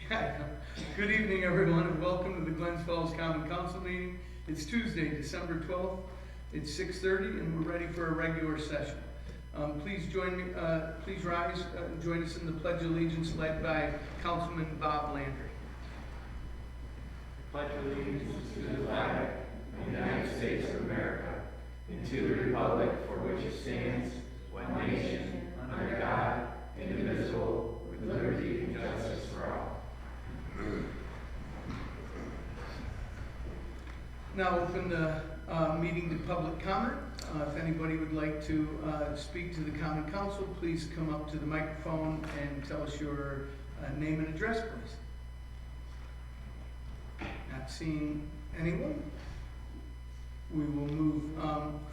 Good evening, everyone, and welcome to the Glens Falls Common Council meeting. It's Tuesday, December 12th. It's 6:30, and we're ready for a regular session. Please join me. Please rise and join us in the Pledge of Allegiance, led by Councilman Bob Landry. Pledge allegiance to the flag of the United States of America and to the republic for which it stands, one nation, under God, indivisible, with liberty and justice for all. Now open the meeting to public comment. If anybody would like to speak to the Common Council, please come up to the microphone and tell us your name and address, please. Not seeing anyone. We will move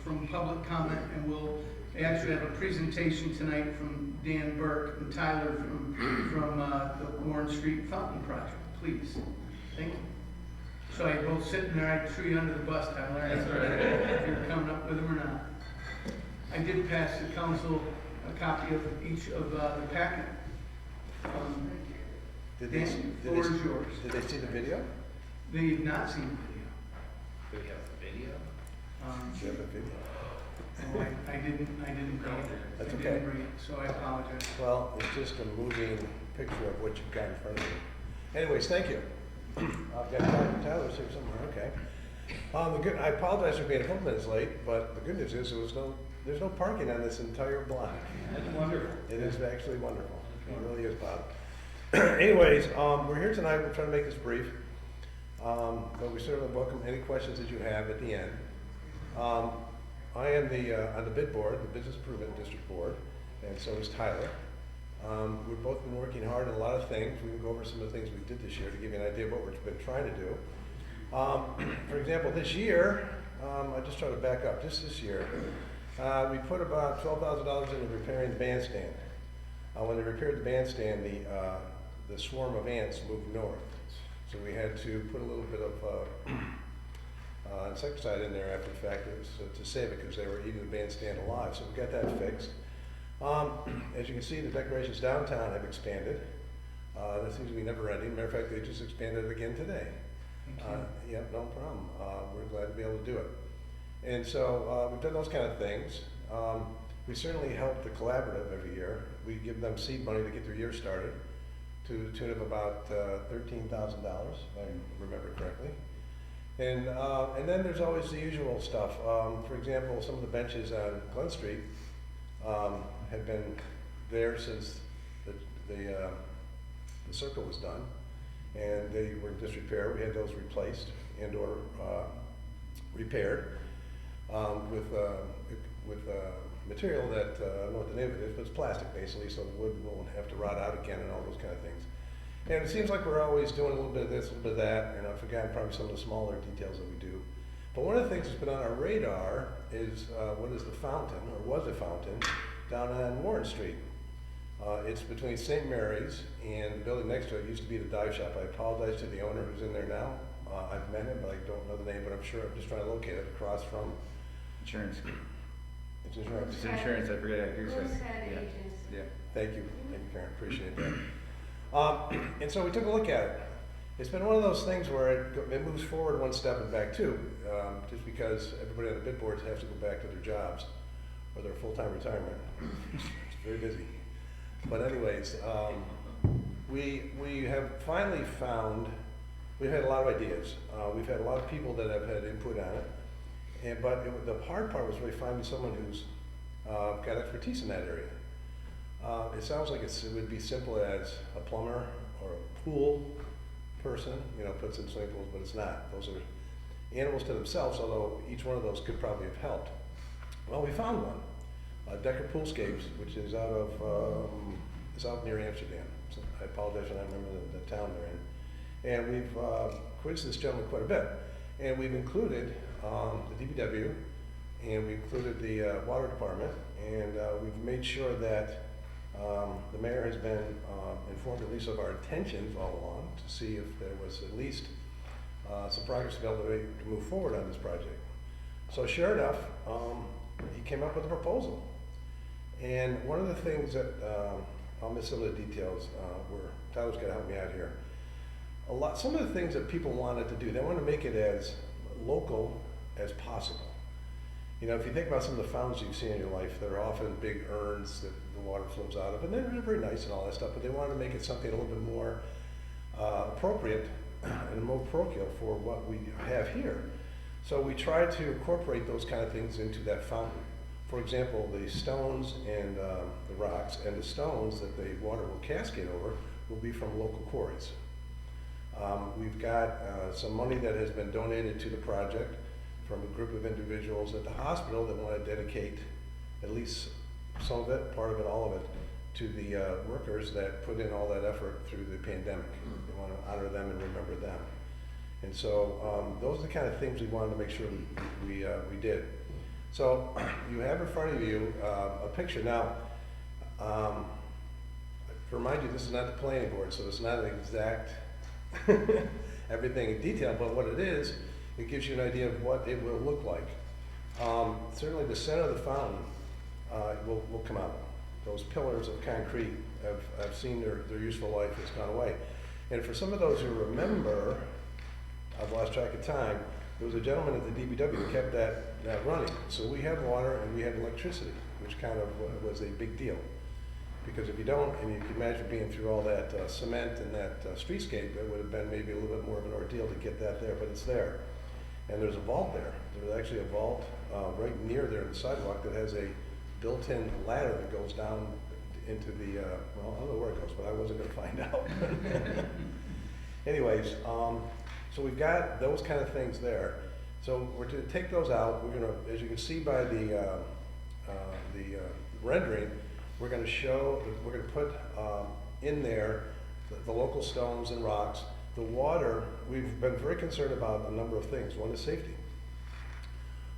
from public comment, and we'll actually have a presentation tonight from Dan Burke and Tyler from the Warren Street Fountain Project. Please. Thank you. So you're both sitting there. I threw you under the bus, Tyler. That's right. If you're coming up with them or not. I did pass the council a copy of each of the packet. Did Dan, the floor is yours. Did they see the video? They've not seen the video. Do we have the video? Do you have a video? Oh, I didn't bring it. That's I okay. didn't bring it, so I apologize. Well, it's just a moving picture of what you've got in front of you. Anyways, thank you. I've got Tyler's here somewhere. Okay. I apologize for being a couple minutes late, but the good news is there's no parking on this entire block. That's wonderful. It is actually wonderful. It really is, Bob. Anyways, we're here tonight. We're trying to make this brief, but we certainly welcome any questions that you have at the end. I am on the bid board, the Business Improvement District Board, and so is Tyler. We've both been working hard on a lot of things. We can go over some of the things we did this year to give you an idea of what we've been trying to do. For example, this year, I just try to back up. Just this year, we put about $12,000 into repairing the bandstand. When they repaired the bandstand, the swarm of ants moved north. So we had to put a little bit of insecticide in there after the fact to save it because they were eating the bandstand alive. So we got that fixed. As you can see, the decorations downtown have expanded. That seems to be never ending. Matter of fact, they just expanded it again today. Yep, no problem. We're glad to be able to do it. And so we've done those kind of things. We certainly help the collaborative every year. We give them seed money to get their year started to the tune of about $13,000, if I remember correctly. And then there's always the usual stuff. For example, some of the benches on Glen Street have been there since the circle was done, and they were in disrepair. We had those replaced and or repaired with material that I don't know what the name of it is, but it's plastic basically, so the wood won't have to rot out again and all those kind of things. And it seems like we're always doing a little bit of this, a little bit of that, and I've forgotten probably some of the smaller details that we do. But one of the things that's been on our radar is what is the fountain, or was a fountain, down on Warren Street. It's between St. Mary's and the building next to it used to be the dive shop. I apologize to the owner who's in there now. I've met him, but I don't know the name, but I'm sure I'm just trying to locate it across from Insurance. it's insurance. It's insurance, I forget. Yeah. Thank you, Karen, appreciate that. And so we took a look at it. It's been one of those things where it moves forward one step and back two, just because everybody on the bid boards has to go back to their jobs or their full-time retirement. It's very busy. But anyways, we have finally found, we've had a lot of ideas. We've had a lot of people that have had input on it. But the hard part was really finding someone who's got expertise in that area. It sounds like it would be simple as a plumber or a pool person, puts in swimming pools, but it's not. Those are animals to themselves, although each one of those could probably have helped. Well, we found one, Decker Poolscapes, which is it's out near Amsterdam. So I apologize for not remembering the town they're in. And we've quizzed this gentleman quite a bit. And we've included the DPW, and we included the water department, and we've made sure that the mayor has been informed at least of our intentions all along to see if there was at least some progress to be able to move forward on this project. So sure enough, he came up with a proposal. And one of the things that, I'll miss some of the details, Tyler's got to help me out here. some of the things that people wanted to do, they want to make it as local as possible. You know, if you think about some of the fountains you've seen in your life, they're often big urns that the water flows out of, and they're very nice and all that stuff, but they wanted to make it something a little bit more appropriate and more parochial for what we have here. So we try to incorporate those kind of things into that fountain. For example, the stones and the rocks and the stones that the water will cascade over will be from local quarries. We've got some money that has been donated to the project from a group of individuals at the hospital that want to dedicate at least some of it, part of it, all of it, to the workers that put in all that effort through the pandemic. They want to honor them and remember them. And so those are the kind of things we wanted to make sure we did. So you have in front of you a picture. Now, to remind you, this is not the planning board, so it's not an exact everything in detail, but what it is, it gives you an idea of what it will look like. Certainly the center of the fountain will come out. Those pillars of concrete have seen their useful life has gone away. And for some of those who remember, I've lost track of time, there was a gentleman at the DPW who kept that running. So we had water and we had electricity, which kind of was a big deal. Because if you don't, and you can imagine being through all that cement and that streetscape, it would have been maybe a little bit more of an ordeal to get that there, but it's there. And there's a vault there. There's actually a vault right near there in the sidewalk that has a built-in ladder that goes down into the, well, I don't know where it goes, but I wasn't going to find out. Anyways, so we've got those kind of things there. So we're to take those out. We're going to, as you can see by the rendering, we're going to put in there the local stones and rocks. The water, we've been very concerned about a number of things. One is safety.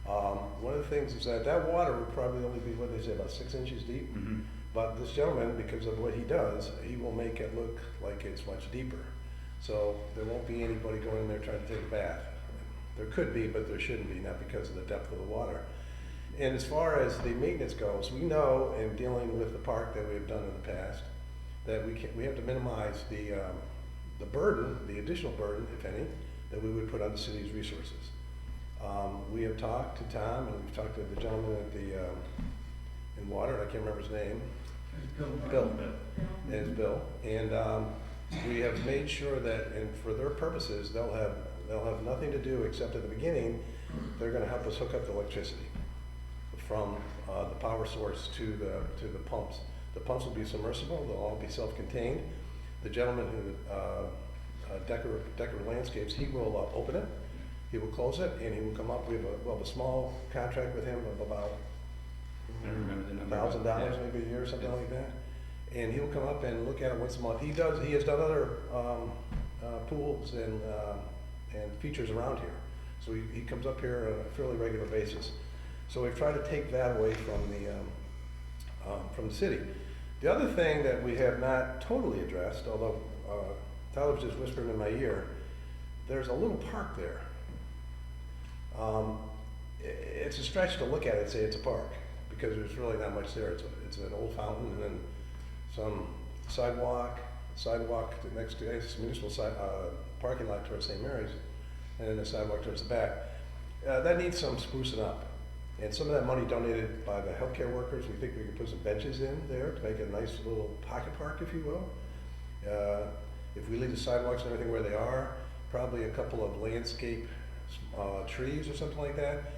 One of the things is that water will probably only be, what they say, about 6 inches deep. Mm-hmm. But this gentleman, because of what he does, he will make it look like it's much deeper. So there won't be anybody going in there trying to take a bath. There could be, but there shouldn't be, not because of the depth of the water. And as far as the maintenance goes, we know in dealing with the park that we've done in the past, that we have to minimize the burden, the additional burden, if any, that we would put on the city's resources. We have talked to Tom, and we've talked to the gentleman at the in water, I can't remember his name. Bill. It's Bill. And we have made sure that, and for their purposes, they'll have nothing to do except at the beginning, they're going to help us hook up the electricity from the power source to the pumps. The pumps will be submersible. They'll all be self-contained. The gentleman who Decker Landscapes, he will open it. He will close it, and he will come up. We have a small contract with him of about $1,000 maybe a year or something like that. And he'll come up and look at it once a month. He has done other pools and features around here. So he comes up here on a fairly regular basis. So we've tried to take that away from the city. The other thing that we have not totally addressed, although Tyler was just whispering in my ear, there's a little park there. It's a stretch to look at it and say it's a park, because there's really not much there. It's an old fountain and then some sidewalk next to this municipal parking lot towards St. Mary's, and then the sidewalk towards the back. That needs some sprucing up. And some of that money donated by the healthcare workers, we think we can put some benches in there to make it a nice little pocket park, if you will. If we leave the sidewalks and everything where they are, probably a couple of landscape trees or something like that.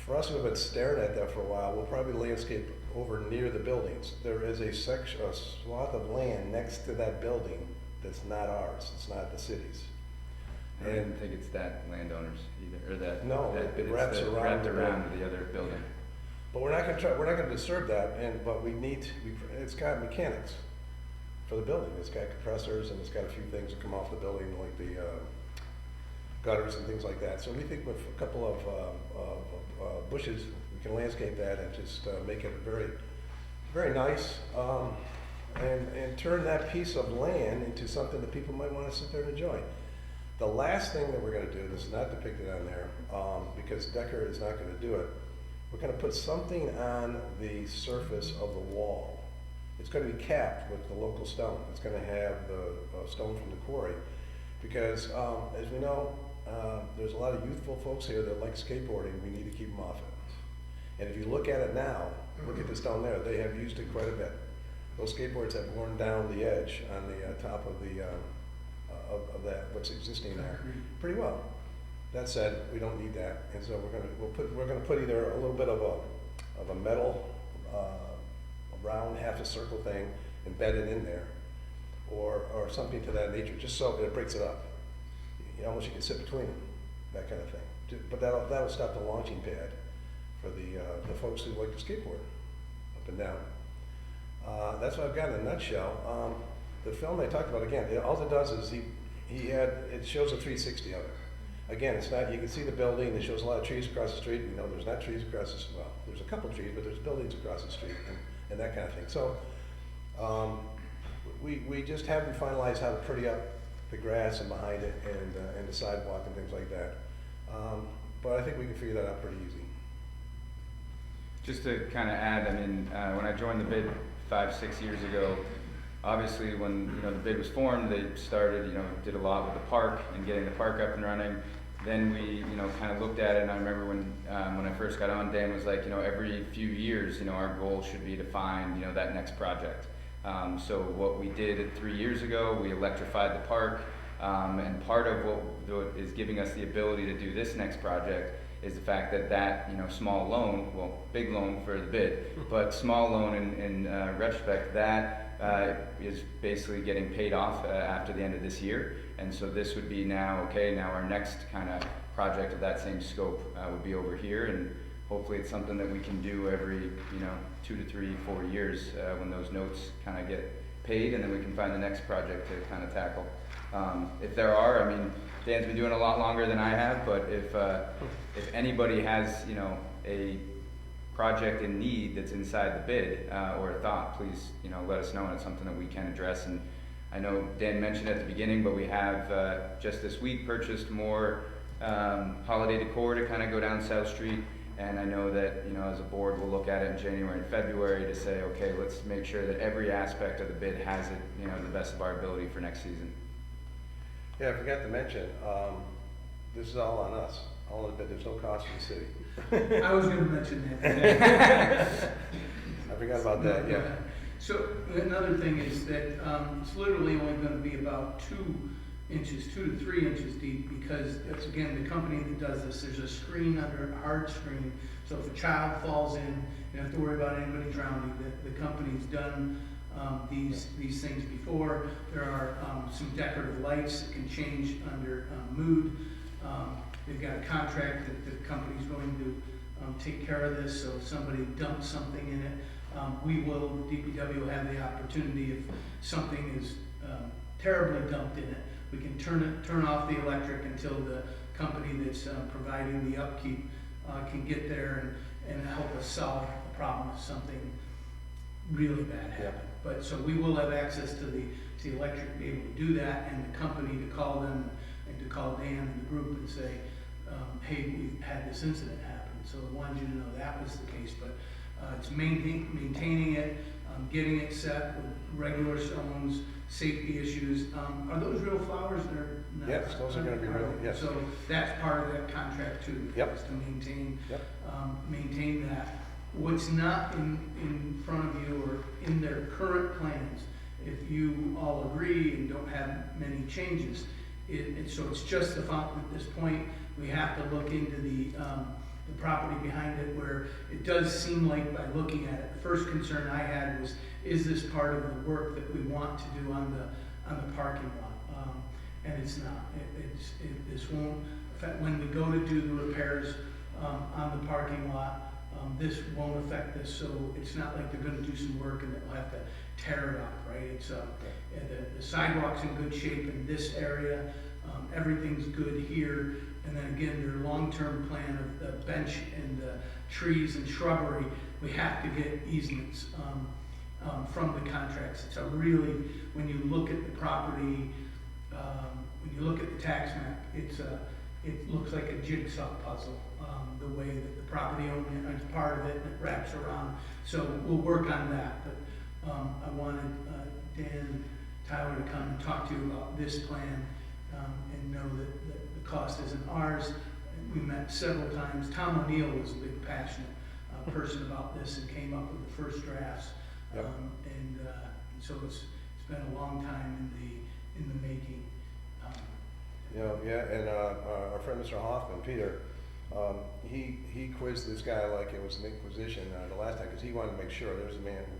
For us who have been staring at that for a while, we'll probably landscape over near the buildings. There is a swath of land next to that building that's not ours. It's not the city's. I don't think it's that landowners either, or that. No, it wraps around the other building. But we're not going to disturb that. But it's got mechanics for the building. It's got compressors and it's got a few things that come off the building, like the gutters and things like that. So we think with a couple of bushes, we can landscape that and just make it very, very nice, and turn that piece of land into something that people might want to sit there and enjoy. The last thing that we're going to do, this is not depicted on there, because Decker is not going to do it, we're going to put something on the surface of the wall. it's gonna be capped with the local stone. It's gonna have the stone from the quarry. Because, as we know, there's a lot of youthful folks here that like skateboarding. We need to keep them off it. And if you look at it now, look at this down there, they have used it quite a bit. Those skateboards have worn down the edge on the top of the, of that, what's existing there, pretty well. That said, we don't need that, and so we're gonna put either a little bit of a metal, a round half a circle thing embedded in there, or something to that nature, just so it breaks it up. You can sit between them, that kind of thing. But that'll stop the launching pad for the folks who like to skateboard up and down. That's what I've got in a nutshell. The film I talked about, again, all it does is it shows a 360 of it. Again, it's not, you can see the building, it shows a lot of trees across the street. You know, there's not trees across the street. Well, there's a couple trees, but there's buildings across the street and that kind of thing. So, we just haven't finalized how to pretty up the grass and behind it and the sidewalk and things like that. But I think we can figure that out pretty easy. Just to kind of add, I mean, when I joined the bid 5-6 years ago, obviously when the bid was formed, they started, did a lot with the park and getting the park up and running. Then we, kind of looked at it, and I remember when I first got on, Dan was like, every few years, our goal should be to find, that next project. So what we did 3 years ago, we electrified the park, and part of what is giving us the ability to do this next project is the fact that small loan, well, big loan for the bid, but small loan in retrospect, that is basically getting paid off after the end of this year. And so this would be now our next kind of project of that same scope would be over here, and hopefully it's something that we can do every 2 to 3, 4 years when those notes kind of get paid, and then we can find the next project to kind of tackle. If there are, I mean, Dan's been doing a lot longer than I have, but if anybody has a project in need that's inside the bid or a thought, please let us know, and it's something that we can address. And I know Dan mentioned at the beginning, but we have just this week purchased more holiday decor to kind of go down South Street. And I know that, as a board, we'll look at it in January and February to say, okay, let's make sure that every aspect of the bid has it, to the best of our ability for next season. Yeah, I forgot to mention, this is all on us. All in the bid, there's no cost to the city. I was gonna mention that. I forgot about that, yeah. So another thing is that it's literally only gonna be about 2 to 3 inches deep, because it's, again, the company that does this, there's a screen under, a hard screen, so if a child falls in, you don't have to worry about anybody drowning. The company's done these things before. There are some decorative lights that can change under mood. They've got a contract that the company's going to take care of this, so if somebody dumps something in it, DPW will have the opportunity, if something is terribly dumped in it, we can turn off the electric until the company that's providing the upkeep can get there and help us solve the problem if something really bad happened. But so we will have access to the electric, be able to do that, and the company to call them and to call Dan and the group and say, hey, we've had this incident happen. So I wanted you to know that was the case, but it's maintaining it, getting it set with regular stones, safety issues. Are those real flowers that are not? Yes, those are going to be real, yes. So that's part of that contract too, is to maintain that. What's not in front of you or in their current plans, if you all agree and don't have many changes, so it's just the fountain at this point. We have to look into the property behind it, where it does seem like, by looking at it, the first concern I had was, is this part of the work that we want to do on the parking lot? And it's not. This won't affect, when we go to do the repairs on the parking lot, this won't affect this, so it's not like they're going to do some work and they'll have to tear it up, right? It's the sidewalk's in good shape in this area, everything's good here, and then again, their long-term plan of the bench and the trees and shrubbery, we have to get easements from the contracts. It's a really, when you look at the property, when you look at the tax map, it looks like a jigsaw puzzle, the way that the property owner is part of it and it wraps around. So we'll work on that, but I wanted Dan Tyler to come and talk to you about this plan and know that the cost isn't ours. We met several times. Tom O'Neill was a big passionate person about this and came up with the first drafts. Yep. And so it's been a long time in the making. You know, yeah, and our friend Mr. Hoffman, Peter, he quizzed this guy like it was an inquisition the last time, because he wanted to make sure there's a man who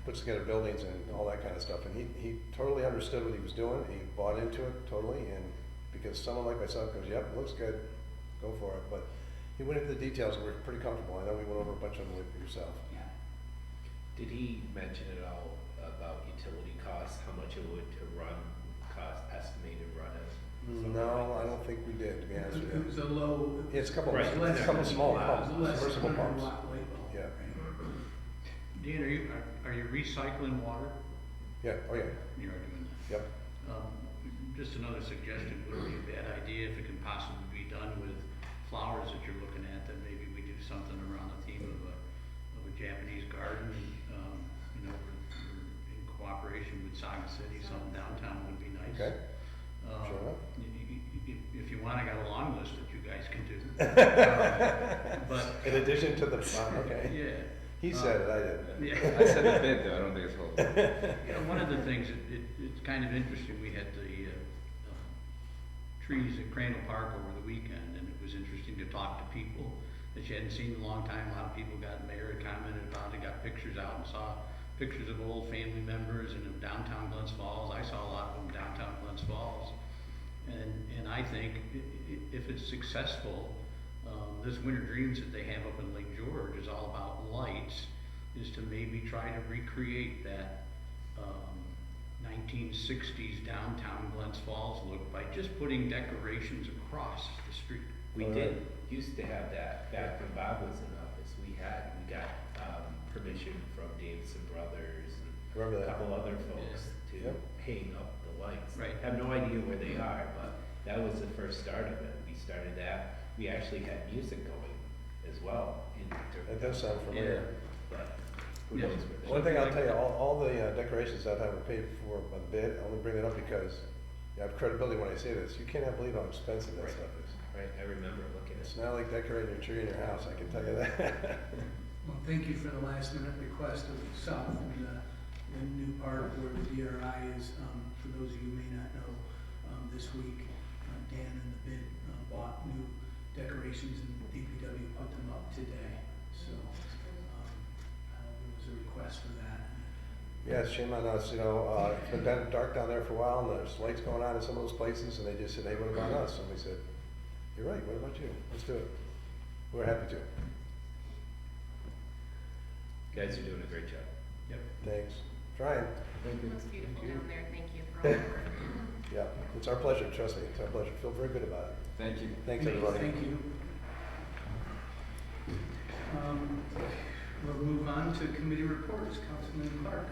puts together buildings and all that kind of stuff, and he totally understood what he was doing. He bought into it totally, and because someone like myself goes, yep, looks good, go for it. But he went into the details and we're pretty comfortable. I know we went over a bunch of them with yourself. Yeah. Did he mention at all about utility costs, how much it would to run, cost, estimated run as? No, I don't think we did, to be honest with It was you. a low. Yeah, it's a couple, Right. it's a couple small pumps, Less than submersible 100 pumps. watt light bulb. Yeah. Dan, are you recycling water? Yeah, oh yeah, You are doing that. yep. Just another suggestion, would be a bad idea if it can possibly be done with flowers that you're looking at, that maybe we do something around the theme of a Japanese garden, you know, we're in cooperation with Saga City, some downtown would be nice. Okay, sure enough. If you want, I got a long list that you guys can do. But, In addition to the, okay. yeah. He said it, I didn't. Yeah. I said the bid though, I don't think it's hold. You know, one of the things, it's kind of interesting, we had the trees at Crandall Park over the weekend, and it was interesting to talk to people that you hadn't seen in a long time. A lot of people got, Mayor had commented about it, got pictures out and saw pictures of old family members and of downtown Glens Falls. I saw a lot of them downtown Glens Falls. And I think if it's successful, this Winter Dreams that they have up in Lake George is all about lights, is to maybe try to recreate that 1960s downtown Glens Falls look by just putting decorations across the street. We All did, right. used to have that, back when Bob was in office, we got, permission from Davidson Brothers and Remember a that? couple other folks to Yep. hang up the lights. Right. Have no idea where they are, but that was the first start of it. We started that, we actually had music going as well. That does sound familiar. But who Yeah. knows where they One thing I'll tell you, all the decorations that were paid for by the bid, I only bring it up because you have credibility when I say this. You cannot believe how expensive that Right. stuff is. Right, I remember looking at It's it. not like decorating your tree in your house, I can tell you that. Well, thank you for the last minute request of South and the new part where the DRI is. For those of you who may not know, this week, Dan and the bid bought new decorations and DPW put them up today. So, there was a request for that. Yeah, it's a shame on us, you know, it's been dark down there for a while, and there's lights going on in some of those places, and they just said, hey, what about us? And we said, you're right, what about you? Let's do it. We're happy to. You guys are doing a great job. Yep. Thanks. Trying. Thank you. It looks beautiful down there, thank you for all your work. Yeah, it's our pleasure, trust me, it's our pleasure. Feel very good about it. Thank you. Thanks, everybody. Thank you. We'll move on to committee reports. Councilman Clark.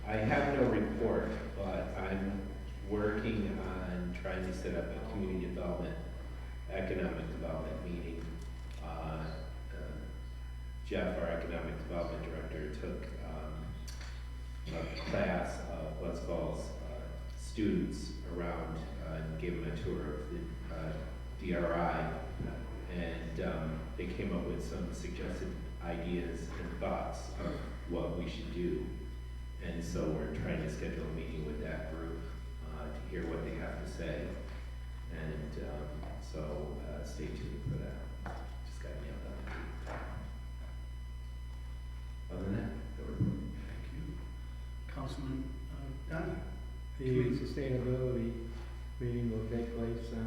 I have no report, but I'm working on trying to set up a community development, economic development meeting. Jeff, our economic development director, took a class of Glens Falls students around and gave them a tour of the DRI. And they came up with some suggested ideas and thoughts of what we should do. And so we're trying to schedule a meeting with that group to hear what they have to say. And so stay tuned for that. Just got nailed on. Other than that, no report. Thank you. Councilman Dunn. The sustainability meeting will take place on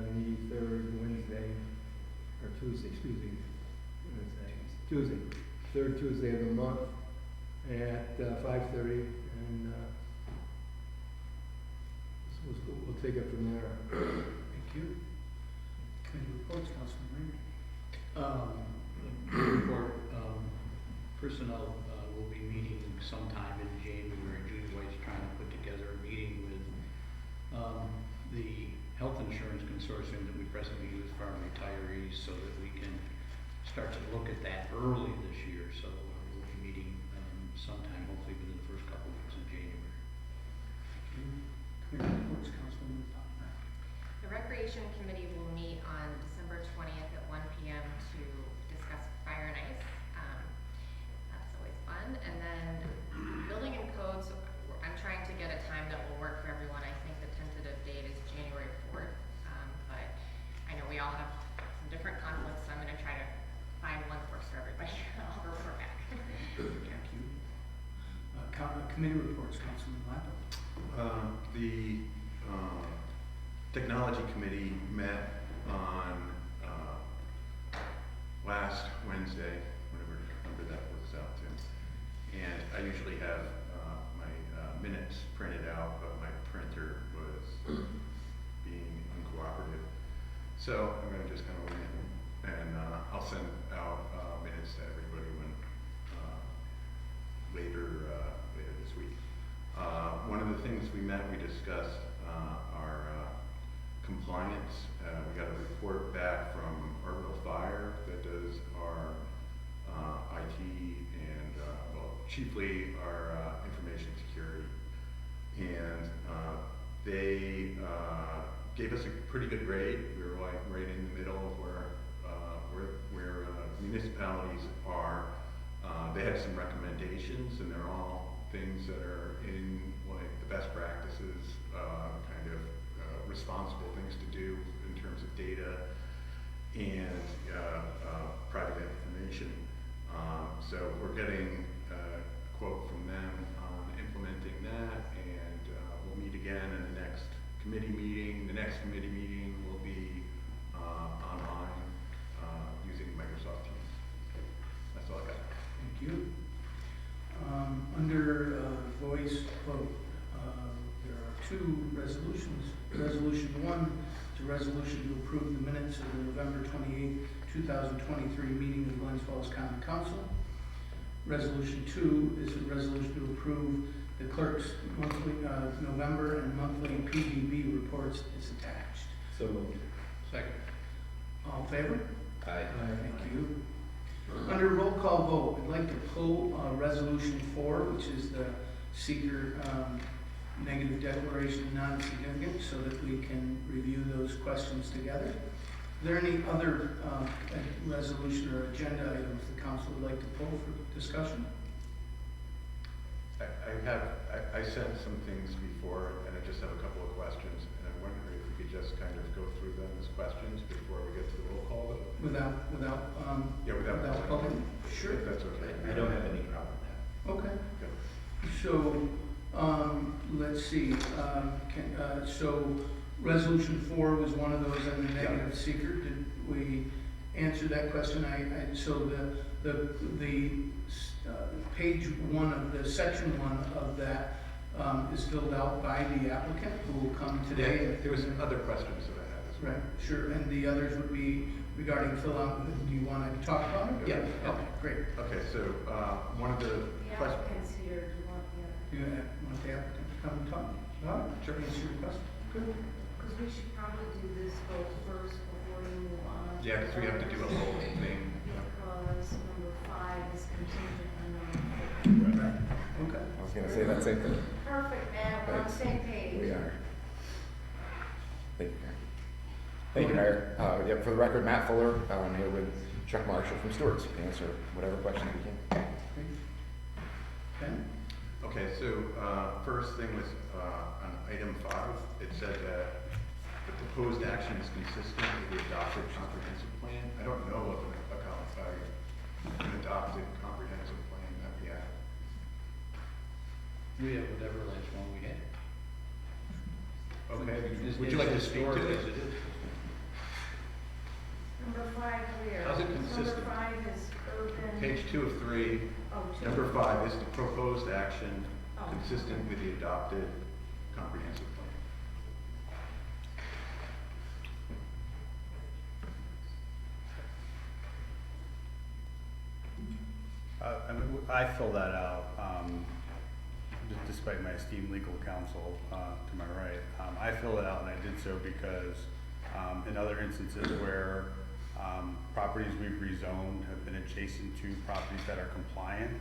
the third Wednesday, or Tuesday, excuse me, Tuesday, third Tuesday of the month at 5:30, and so we'll take it from there. Thank you. Committee reports, Councilman Report, personnel will be meeting sometime in January. Judy White's trying to put together a meeting with the health insurance consortium that we presently use for our retirees, so that we can start to look at that early this year. So we'll be meeting sometime, hopefully within the first couple of weeks in January. Committee reports, Councilwoman Dodd. The Recreation Committee will meet on December 20th at 1 p.m. to discuss fire and ice. That's always fun. And then building and codes, I'm trying to get a time that will work for everyone. I think the tentative date is January 4th. But I know we all have some different conflicts, so I'm gonna try to find one that works for everybody. I'll report back. Thank you. Committee reports, Councilman Lappin. The Technology Committee met on last Wednesday, whatever number that works out to. And I usually have my minutes printed out, but my printer was being uncooperative. So I'm gonna just kind of wing it, and I'll send out minutes to everybody when later this week. One of the things we discussed our compliance. We got a report back from Orbital Fire that does our IT and, well, chiefly our information security. And they gave us a pretty good grade. We were like right in the middle of where municipalities are. They had some recommendations, and they're all things that are in like the best practices, kind of responsible things to do in terms of data and private information. So we're getting a quote from them on implementing that, and we'll meet again in the next committee meeting. The next committee meeting will be online using Microsoft Teams. That's all I got. Thank you. Under voice vote, there are two resolutions. Resolution 1 is a resolution to approve the minutes of the November 28, 2023 meeting of Glens Falls Common Council. Resolution 2 is a resolution to approve the clerk's monthly, November and monthly PDB reports is attached. So moved. Second. All in favor? Aye. Thank you. Under roll call vote, I'd like to pull Resolution 4, which is the seeker negative declaration non-significant, so that we can review those questions together. Are there any other resolution or agenda items the council would like to pull for discussion? I sent some things before, and I just have a couple of questions, and I'm wondering if we could just kind of go through them as questions before we get to the roll call vote. Without polling? Sure. If that's okay. I don't have any problem with that. Okay. Okay. So, let's see, so Resolution 4 was one of those on the negative seeker. Did we answer that question? So the page 1 of the section 1 of that is filled out by the applicant who will come today. Yeah, there was other questions that I had as well. Right, sure, and the others would be regarding fill out. Do you want to talk about it? or- Yeah. Okay, great. Okay, so one of the The questions. applicant's here, do you want the other? Do you want the applicant to come and talk about it? Sure. Answer your question. Good. Because we should probably do this vote first before you move on. Yeah, because we have to do a whole thing. Because number 5 is contingent on number 4. Right, okay. I was gonna say that same thing. Perfect, man, we're on the same page. We are. Thank you, Mayor. Thank you, Mayor. For the record, Matt Fuller, I'm here with Chuck Marshall from Stewart's to answer whatever questions we can. Ben? Okay, so first thing was on item 5, it said that the proposed action is consistent with the adopted comprehensive plan. I don't know of an adopted comprehensive plan that we have. We have whatever last one we had. Okay, would you like to speak to it? Number 5 where? How's it consistent? Number 5 is urban. Page 2 of 3, Oh, 2. number 5 is the proposed action Oh. consistent with the adopted comprehensive plan. I filled that out, despite my esteemed legal counsel to my right. I filled it out, and I did so because in other instances where properties we've rezoned have been adjacent to properties that are compliant,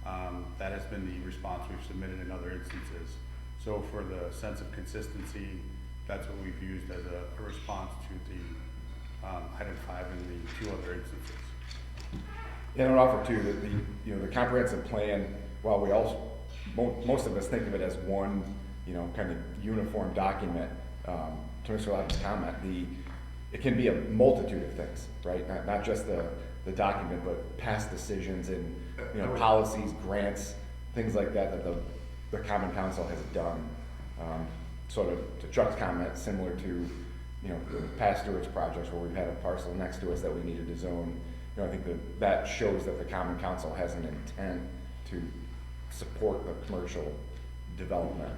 That has been the response we've submitted in other instances. So for the sense of consistency, that's what we've used as a response to the item 5 in the 2 other instances. Yeah, and I'd offer too that the comprehensive plan, while we all, most of us think of it as one, kind of uniform document, to Mr. Lavin's comment, it can be a multitude of things, right? Not just the document, but past decisions and, policies, grants, things like that the Common Council has done. Sort of to Chuck's comment, similar to, the past Stewart's projects where we've had a parcel next to us that we needed to zone. I think that shows that the Common Council has an intent to support the commercial development.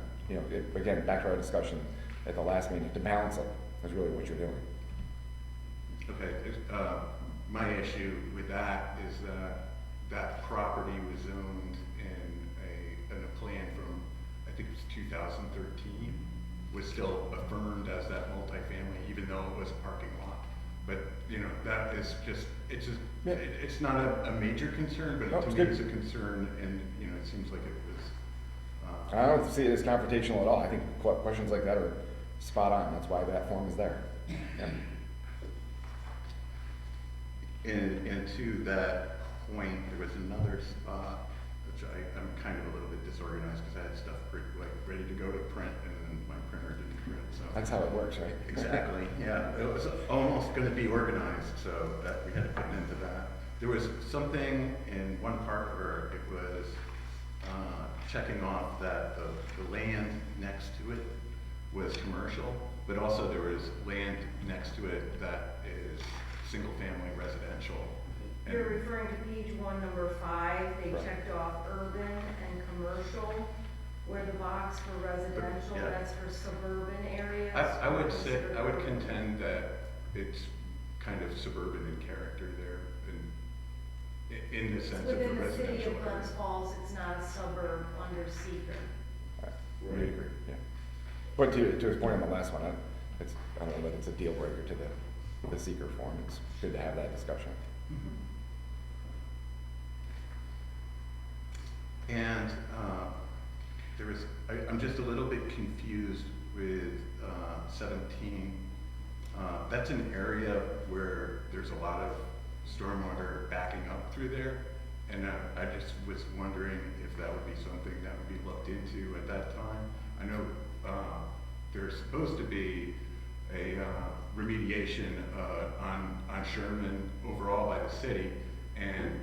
Again, back to our discussion at the last meeting, to balance it is really what you're doing. Okay, my issue with that is that property was zoned in a plan from, I think it was 2013, was still affirmed as that multifamily, even though it was a parking lot. But, that is just, it's not a major concern, but to me it's a concern, and, it seems like it was. I don't see it as confrontational at all. I think questions like that are spot on. That's why that form is there. Yeah. And to that point, there was another spot, which I'm kind of a little bit disorganized because I had stuff ready to go to print, and then my printer didn't print, so. That's how it works, right? Exactly, yeah. It was almost gonna be organized, so that we had to put it into that. There was something in one part where it was checking off that the land next to it was commercial, but also there was land next to it that is single-family residential. And You're referring to page 1, number 5, they Right. checked off urban and commercial, where the box for residential, Yeah. that's for suburban areas. I would contend that it's kind of suburban in character there, in the sense of the Within the city residential of Glens area. Falls, it's not a suburb under seeker. We agree, yeah. But to his point on the last one, I don't know that it's a deal breaker to the seeker form. It's good to have that discussion. And I'm just a little bit confused with 17. That's an area where there's a lot of stormwater backing up through there. And I just was wondering if that would be something that would be looked into at that time. I know there's supposed to be a remediation on Sherman overall by the city, and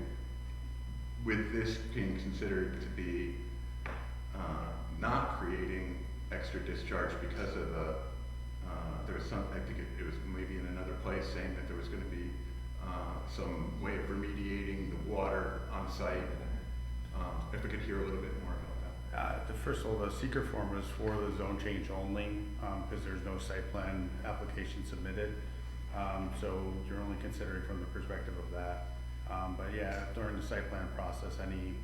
with this being considered to be not creating extra discharge because of there was I think it was maybe in another place saying that there was going to be some way of remediating the water on site. If we could hear a little bit more about that. First of all, the seeker form is for the zone change only, because there's no site plan application submitted. So you're only considering from the perspective of that. But yeah, during the site plan process, any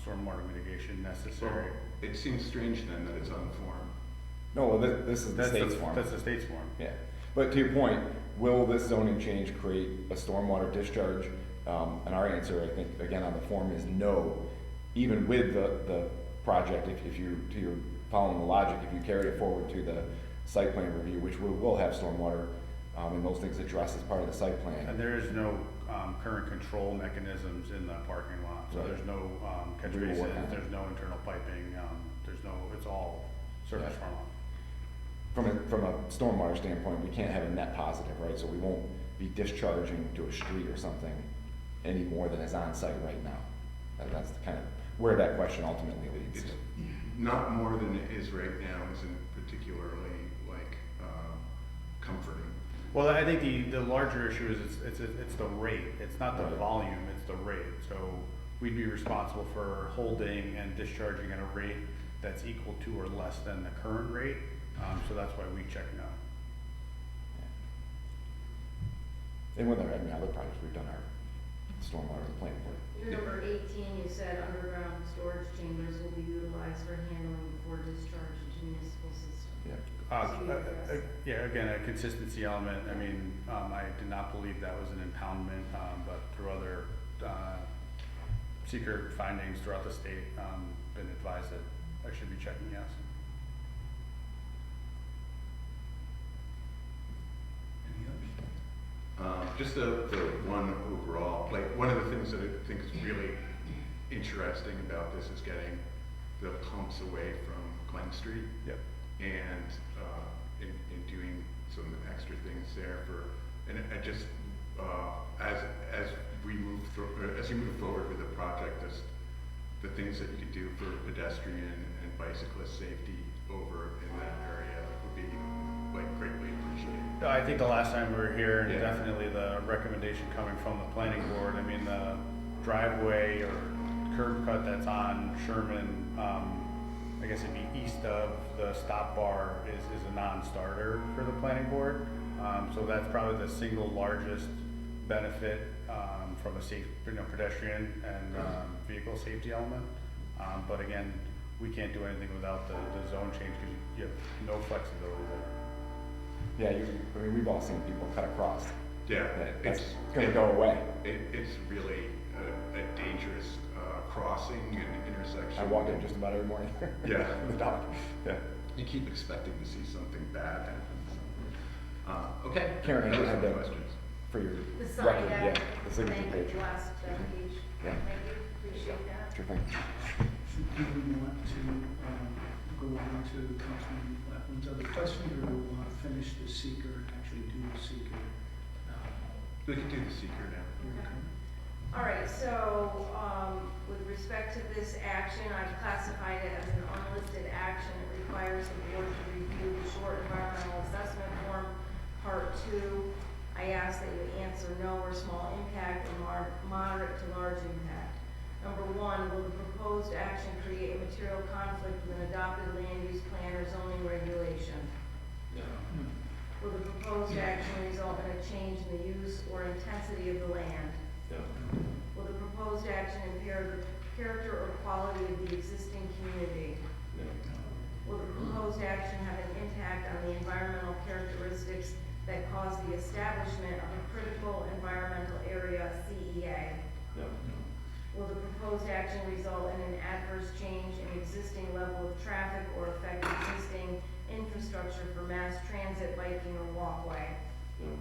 stormwater mitigation necessary. Well, it seems strange then that it's on the form. No, well, this is the state's form. That's the state's form. Yeah, but to your point, will this zoning change create a stormwater discharge? And our answer, I think, again, on the form is no. Even with the project, if you're following the logic, if you carry it forward to the site plan review, which we will have stormwater and those things addressed as part of the site plan. And there is no current control mechanisms in the parking lot. So Right. there's no catch We will work on basins, it. there's no internal piping, it's all surface Yeah. runoff. From a stormwater standpoint, we can't have a net positive, right? So we won't be discharging to a street or something any more than is on site right now. That's the kind of where that question ultimately leads. It's not more than it is right now isn't particularly comforting. Well, I think the larger issue is it's the rate. It's not the Right. volume, it's the rate. So we'd be responsible for holding and discharging at a rate that's equal to or less than the current rate. So that's why we check no. And with our other projects, we've done our stormwater and planning board. Your number 18, you said underground storage chambers will be utilized for handling before discharge into municipal system. Yeah. Yeah, again, a consistency element. I mean, I did not believe that was an impoundment, but through other seeker findings throughout the state, been advised that I should be checking yes. Any others? Just the one overall, like, one of the things that I think is really interesting about this is getting the pumps away from Glen Street. Yep. And, in doing some extra things there and I just, as we move through, as you move forward with the project, just the things that you could do for pedestrian and bicyclist safety over in that area would be, like, greatly appreciated. I think the last time we were here, and Yeah. definitely the recommendation coming from the planning board, I mean, the driveway or curb cut that's on Sherman, I guess it'd be east of the stop bar is a non-starter for the planning board. So that's probably the single largest benefit, from a safe, pedestrian and, vehicle safety element. But again, we can't do anything without the zone change because you have no flexibility there. Yeah, I mean, we've all seen people cut across. Yeah, That's gonna go away. It's really a dangerous crossing and intersection. I walk in just about every morning. Yeah. The dog, yeah. You keep expecting to see something bad happen. So. Okay. Karen, I Those had are that questions. for your The sign, record, yeah, yeah, the signature thank page. you, last page. Yeah. Thank you, appreciate that. Sure thing. Do we want to go on to Councilman Lappin's other questions, or do we want to finish the seeker and actually do the seeker? We could do the seeker now. All right, so, with respect to this action, I've classified it as an unlisted action. It requires the board to review the short environmental assessment form, part 2. I ask that you answer no or small impact or moderate to large impact. Number 1, will the proposed action create a material conflict with an adopted land use plan or zoning regulation? No. Will the proposed action result in a change in the use or intensity of the land? No. Will the proposed action impair the character or quality of the existing community? No. Will the proposed action have an impact on the environmental characteristics that cause the establishment of a critical environmental area, CEA? No. Will the proposed action result in an adverse change in existing level of traffic or affect existing infrastructure for mass transit, biking, or walkway? No.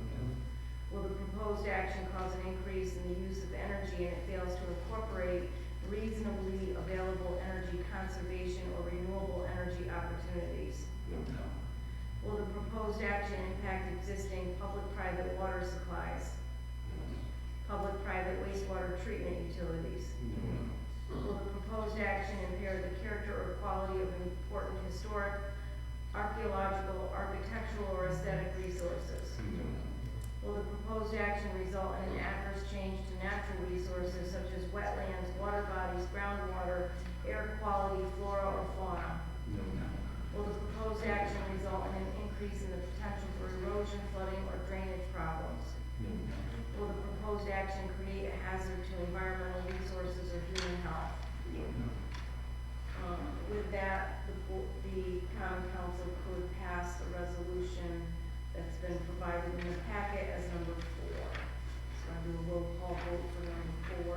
Will the proposed action cause an increase in the use of energy and it fails to incorporate reasonably available energy conservation or renewable energy opportunities? No. Will the proposed action impact existing public-private water supplies, public-private wastewater treatment utilities? Will the proposed action impair the character or quality of important historic, archaeological, architectural, or aesthetic resources? No. Will the proposed action result in an adverse change to natural resources such as wetlands, water bodies, groundwater, air quality, flora, or fauna? No. Will the proposed action result in an increase in the potential for erosion, flooding, or drainage problems? No. Will the proposed action create a hazard to environmental resources or human health? No. With that, the common council could pass the resolution that's been provided in the packet as number 4. So I do a roll call vote for number 4.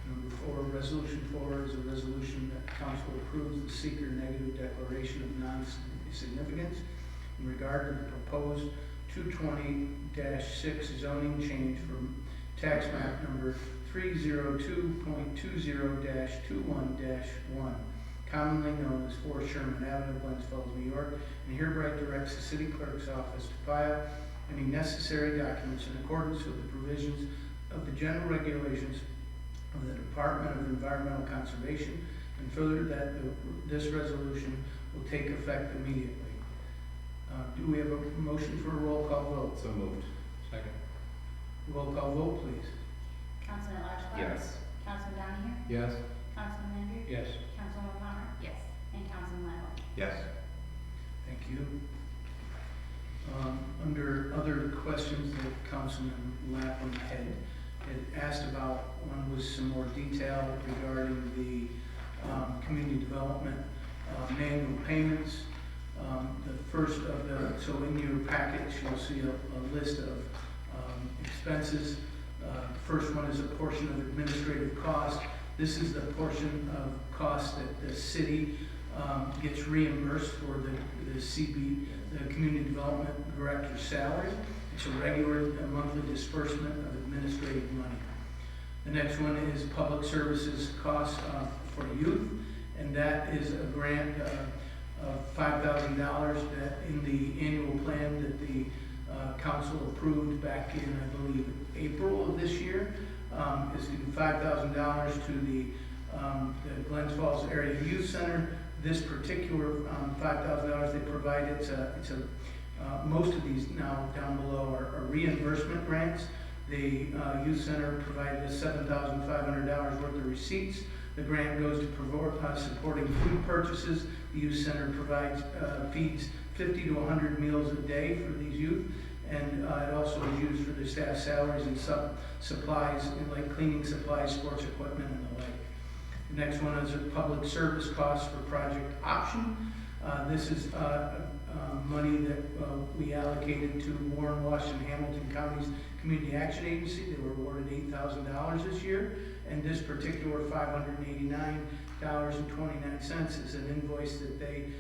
Number 4, resolution 4 is a resolution that council approves the seeker negative declaration of non-significance in regard to the proposed 220-6 zoning change from tax map number 302.20-21-1, commonly known as 4 Sherman Avenue, Glens Falls, New York, and hereby directs the city clerk's office to file any necessary documents in accordance with the provisions of the general regulations of the Department of Environmental Conservation, and further that this resolution will take effect immediately. Do we have a motion for a roll call vote? So moved. Second. Roll call vote, please. Councilman Large. Yes. Councilman Donahue? Yes. Councilman Landry? Yes. Councilman Palmer? Yes. And Councilman Lytle? Yes. Thank you. Under other questions that Councilman Lapham had asked about, one was some more detail regarding the community development manual payments. The first of the, so in your package, you'll see a list of expenses. First one is a portion of administrative cost. This is the portion of cost that the city gets reimbursed for the CB, the Community Development Director's salary. It's a regular monthly disbursement of administrative money. The next one is public services costs for youth, and that is a grant of $5,000 that in the annual plan that the council approved back in, I believe, April of this year, is $5,000 to the Glens Falls Area Youth Center. This particular $5,000 they provide, most of these now down below are reimbursement grants. The youth center provided us $7,500 worth of receipts. The grant goes to supporting food purchases. The youth center feeds 50 to 100 meals a day for these youth, and it also is used for the staff salaries and supplies, like cleaning supplies, sports equipment, and the like. The next one is a public service cost for Project Option. This is money that we allocated to Warren, Washington, Hamilton Counties Community Action Agency. They were awarded $8,000 this year, and this particular $589.29 is an invoice that they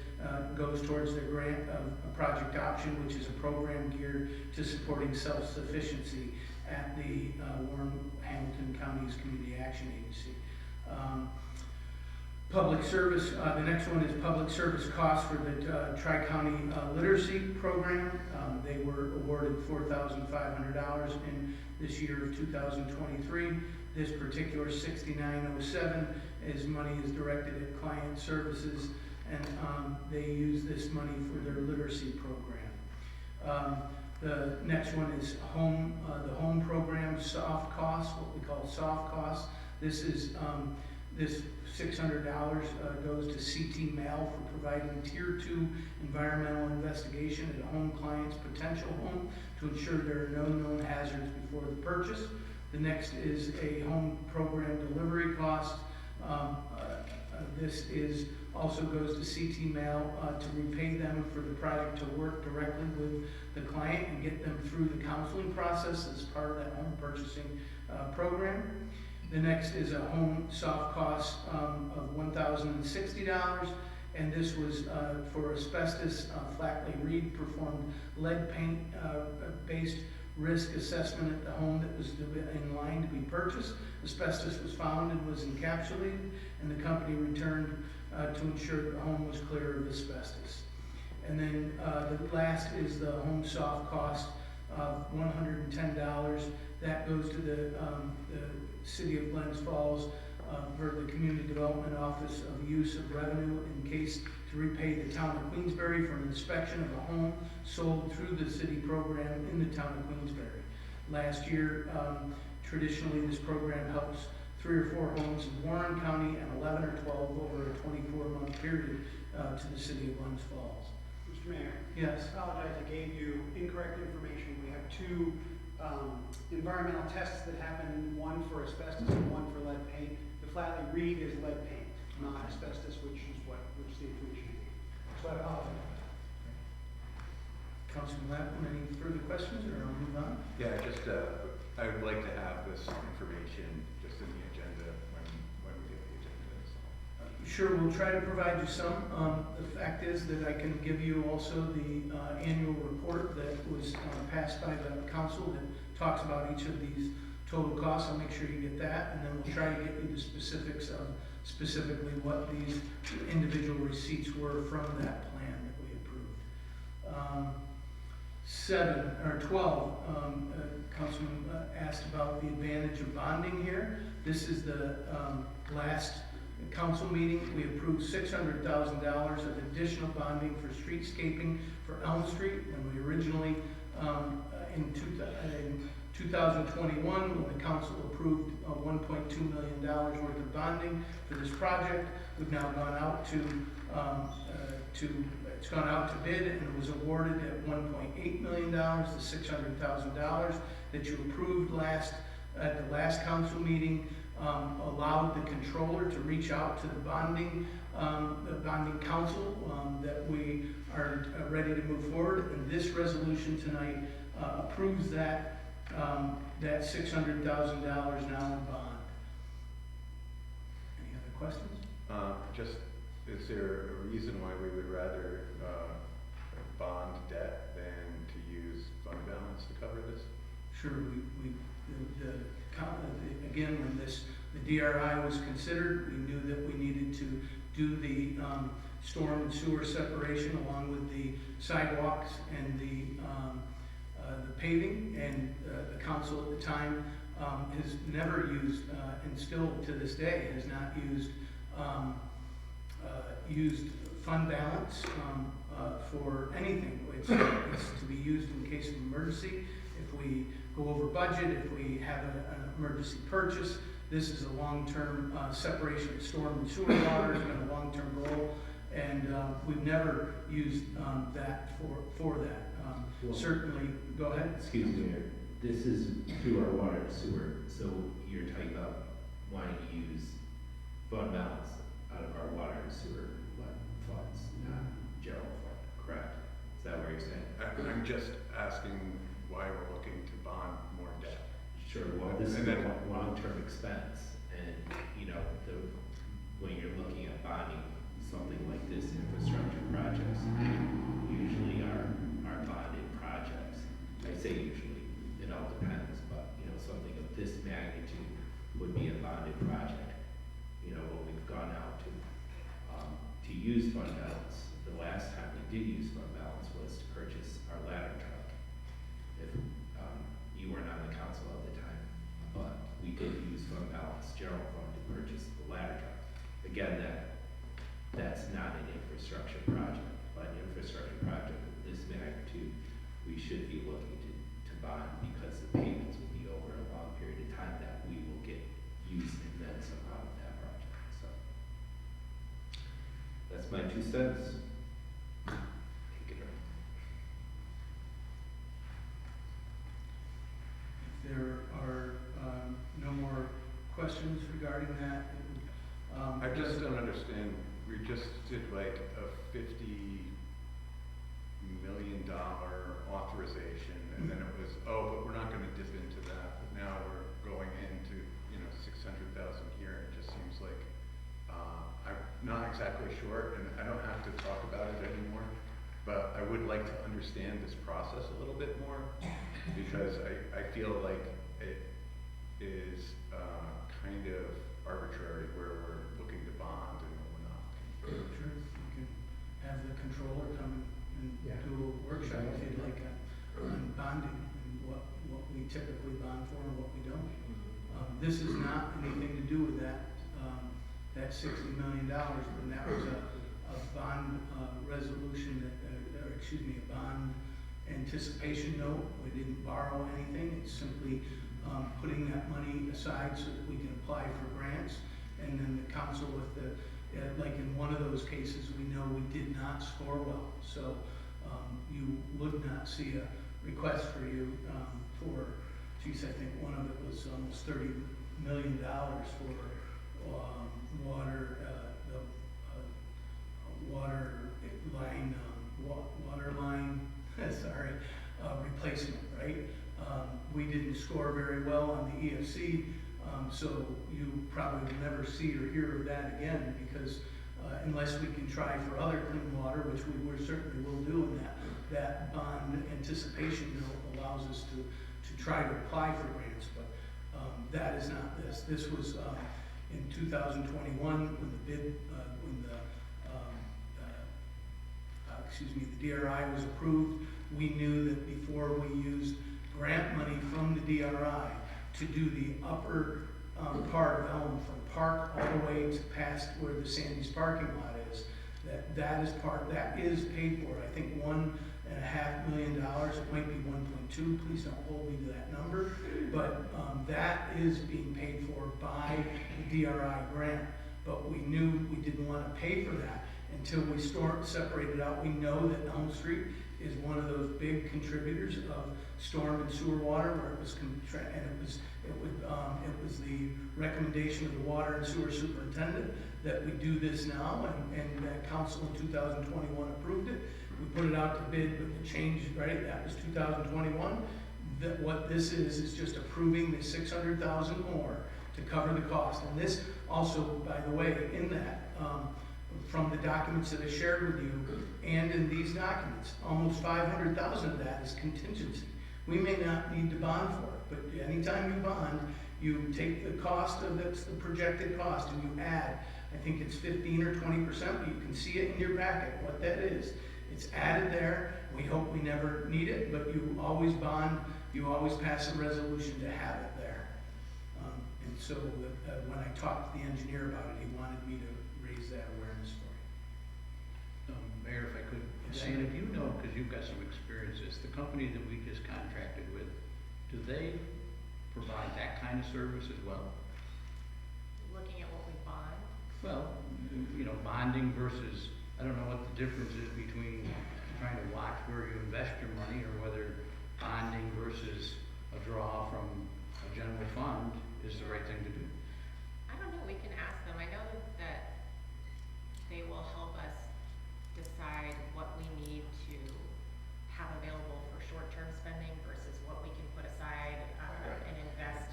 goes towards their grant of Project Option, which is a program geared to supporting self-sufficiency at the Warren, Hamilton Counties Community Action Agency. Public service, the next one is public service costs for the Tri-County Literacy Program. They were awarded $4,500 in this year of 2023. This particular 6907 money is directed at client services, and they use this money for their literacy program. The next one is the home program soft costs, what we call soft costs. This is this $600 goes to CT Mail for providing Tier 2 environmental investigation at a home client's potential home to ensure there are no known hazards before the purchase. The next is a home program delivery cost. This also goes to CT Mail to repay them for the project to work directly with the client and get them through the counseling process as part of that home purchasing program. The next is a home soft cost of $1,060, and this was for asbestos. Flatley Reed performed lead paint based risk assessment at the home that was in line to be purchased. Asbestos was found and was encapsulated, and the company returned to ensure that the home was clear of asbestos. And then the last is the home soft cost of $110. That goes to the City of Glens Falls for the Community Development Office of Use of Revenue in case to repay the town of Queensbury for an inspection of a home sold through the city program in the town of Queensbury. Last year, traditionally this program helps 3 or 4 homes in Warren County and 11 or 12 over a 24-month period to the City of Glens Falls. Mr. Mayor. Yes. I apologize, I gave you incorrect information. We have 2 environmental tests that happen, one for asbestos and one for lead paint. The Flatley Reed is lead paint, not asbestos, which the information is. So I apologize. Councilman Lapham, any further questions, or I'll move on? Yeah, just, I would like to have this information just in the agenda when we get the agenda. Sure, we'll try to provide you some. The fact is that I can give you also the annual report that was passed by the council that talks about each of these total costs. I'll make sure you get that, and then we'll try to get you the specifics of specifically what these individual receipts were from that plan that we approved. 12, Councilman asked about the advantage of bonding here. This is the last council meeting. We approved $600,000 of additional bonding for streetscaping for Elm Street when we originally, in 2021, when the council approved $1.2 million worth of bonding for this project. We've now gone out it's gone out to bid, and it was awarded at $1.8 million, the $600,000 that you approved at the last council meeting. Allowed the controller to reach out to the bonding council that we are ready to move forward, and this resolution tonight approves that that $600,000 now in bond. Any other questions? Just, is there a reason why we would rather, bond debt than to use fund balance to cover this? Sure, again, when the DRI was considered, we knew that we needed to do the storm and sewer separation along with the sidewalks and the paving, and the council at the time has never used, and still to this day has not used fund balance for anything. It's to be used in case of emergency. If we go over budget, if we have an emergency purchase, this is a long-term separation of storm and sewer water. It's been a long-term goal, and we've never used that for that. Certainly, go ahead. Excuse me, Mayor. This is through our water and sewer, so you're talking about wanting to use fund balance out of our water and sewer funds, not general fund, correct? Is that what you're saying? I'm just asking why we're looking to bond more debt. Sure, well, this is And then- a long-term expense, and, you know, when you're looking at bonding something like this, infrastructure projects, usually are bonded projects. I say usually, it all depends, but, you know, something of this magnitude would be a bonded project. You know, what we've gone out to use fund balance, the last time we did use fund balance was to purchase our ladder truck. If, you weren't on the council at the time, but we did use fund balance, general fund, to purchase the ladder truck. Again, that's not an infrastructure project, but an infrastructure project of this magnitude, we should be looking to bond, because the payments will be over a long period of time that we will get used and then some out of that project, so. That's my 2 cents. Take it or If there are no more questions regarding that, I just don't understand, we just did like a $50 million authorization, and then it was, oh, but we're not gonna dip into that, but now we're going into, 600,000 here, it just seems like, I'm not exactly sure, and I don't have to talk about it anymore, but I would like to understand this process a little bit more, because I feel like it is, kind of arbitrary where we're looking to bond and we're not. sure, you can have the controller come and Yeah. do a workshop if you'd like on bonding and what we typically bond for and what we don't. This is not anything to do with that $60 million, and that was a bond resolution a bond anticipation note. We didn't borrow anything. It's simply putting that money aside so that we can apply for grants. And then the council with like in one of those cases, we know we did not score well. So you would not see a request for you I think one of it was almost $30 million for water, water line, sorry, replacement, right? We didn't score very well on the EFC, so you probably will never see or hear of that again, because unless we can try for other clean water, which we certainly will do, and that bond anticipation note allows us to try to apply for grants, but that is not this. This was in 2021 when the bid, the DRI was approved. We knew that before we used grant money from the DRI to do the upper part of Elm from Park all the way to past where the Sandy's parking lot is, that is paid for. I think $1.5 million, it might be 1.2, please don't hold me to that number, but that is being paid for by the DRI grant. But we knew we didn't want to pay for that until we separated out. We know that Elm Street is one of those big contributors of storm and sewer water, where it was it was the recommendation of the water and sewer superintendent that we do this now, and that council in 2021 approved it. We put it out to bid with the change, right? That was 2021. that what this is just approving the 600,000 more to cover the cost. And this also, by the way, in that, from the documents that I shared with you and in these documents, almost 500,000 of that is contingency. We may not need to bond for it, but anytime you bond, you take the cost of that's the projected cost and you add, I think it's 15 or 20%, but you can see it in your packet, what that is. It's added there. We hope we never need it, but you always bond, you always pass a resolution to have it there. And so when I talked to the engineer about it, he wanted me to raise that awareness for you. Mayor, if I could, Yes, Dan, sir. if you know, because you've got some experiences, the company that we just contracted with, do they provide that kind of service as well? Looking at what we bond, Well, you know, bonding versus, I don't know what the difference is between trying to watch where you invest your money or whether bonding versus a draw from a general fund is the right thing to do. I don't know, we can ask them. I know that they will help us decide what we need to have available for short-term spending versus what we can put aside and invest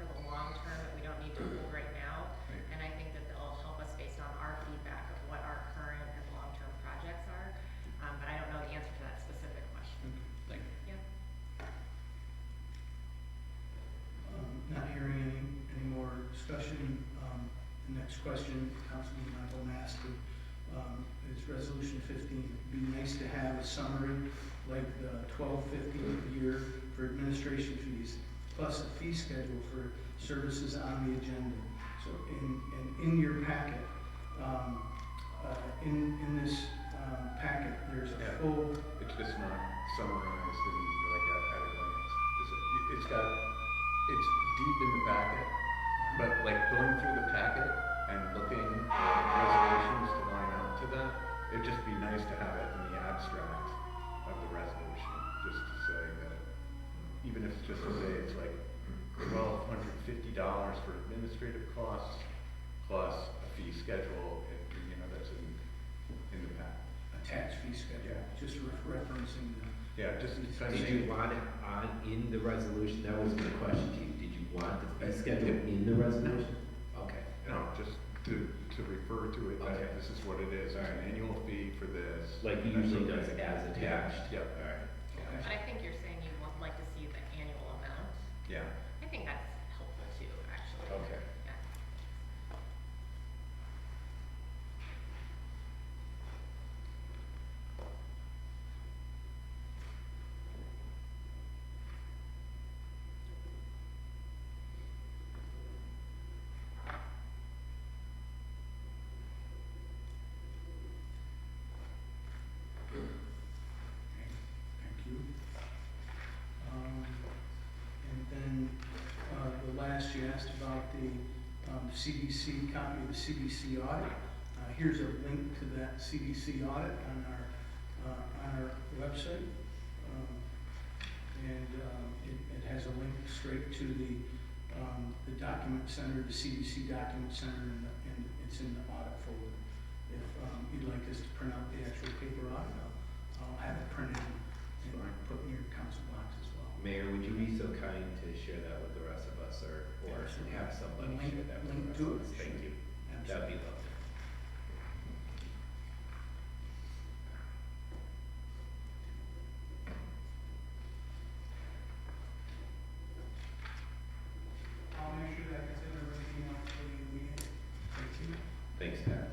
for the long term that we don't need to hold right now. Right. And I think that they'll help us based on our feedback of what our current and long-term projects are. But I don't know the answer to that specific question. Thank you. Yep. Not hearing any more discussion. The next question, Councilman Michael asked, is Resolution 15. It'd be nice to have a summary like the $12.50 a year for administration fees, plus a fee schedule for services on the agenda. So in your packet, in this packet, there's a Yeah. full. It's just not summarized in like at a glance. It's got, it's deep in the packet, but like going through the packet and looking at resolutions to line up to that, it'd just be nice to have it in the abstract of the resolution, just to say that, even if it's just to say it's like $1,250 for administrative costs plus a fee schedule, you know, that's in the packet. Attached fee schedule, Yeah. just referencing the. Yeah, just kind of. Did you want it in the resolution? That was my question to you. Did you want the fee schedule in the resolution? Okay. No, just to refer to it, Okay. that this is what it is, it's an Alright. annual fee for this. Like you That's usually okay. does as attached? Yep. Alright. But I think you're saying you would like to see the annual amount. Yeah, I think that's helpful too, actually. Okay. Yeah. Thank you. And then, the last, you asked about the CDC, copy of the CDC audit. Here's a link to that CDC audit on our website. And it has a link straight to the document center, the CDC document center, and it's in the audit folder. If you'd like us to print out the actual paper audit, I'll have it printed and put in your council box as well. Mayor, would you be so kind to share that with the rest of us or Absolutely. have somebody Link- share that with link the to rest of us? it? Thank Sure. you. Absolutely. That'd be lovely. I'll make sure that gets in everything else for you immediately. Thank you. Thanks, Pat.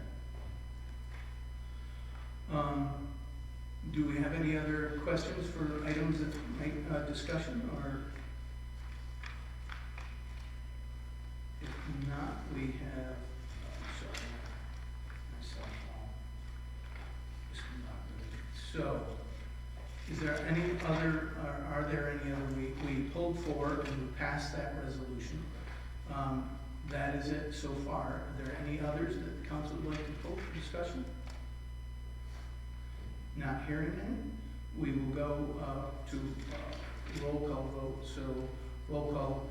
Do we have any other questions for items that make discussion, or? If not, we have, sorry, myself, just not really. So, is there any other, are there any other, we pulled forward and we passed that resolution. That is it so far. Are there any others that the council would like to pull for discussion? Not hearing any, we will go to roll call vote. So roll call